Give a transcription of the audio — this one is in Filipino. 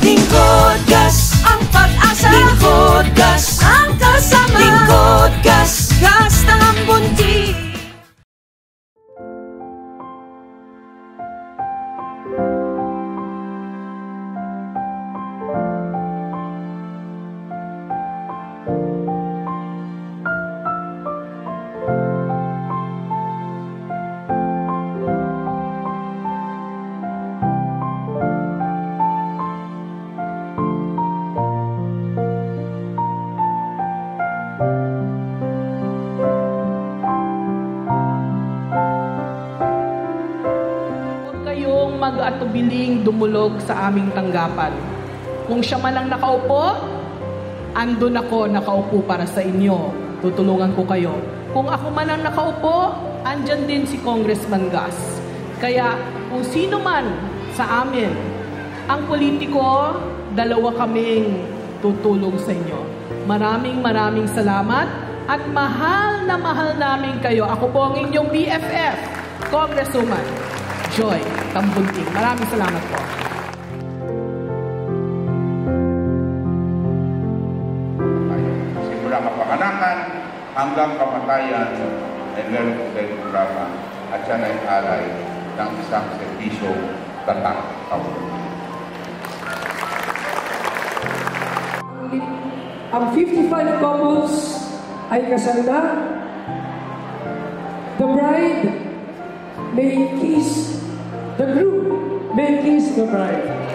Lingkod Gas, ang pag-asa. Lingkod Gas, ang kasama. Lingkod Gas, gas ng buntis. Mag-atubiling dumulog sa aming tanggapan. Kung siya man ang nakaupo, andun ako nakaupo para sa inyo. Tutulungan ko kayo. Kung ako man ang nakaupo, andyan din si Congressman Gas. Kaya kung sino man sa amin ang politiko, dalawa kaming tutulong sa inyo. Maraming salamat at mahal na mahal namin kayo. Ako po ang inyong BFF, Congresswoman Joy Tambunting. Maraming salamat po. Simula kapanganakan hanggang kamatayan ay meron po tayong programa at siya na alay ng isang servisyo tatak kaulong. Ang 55 couples ay kasal na. The bride may kiss the groom, may kiss the bride.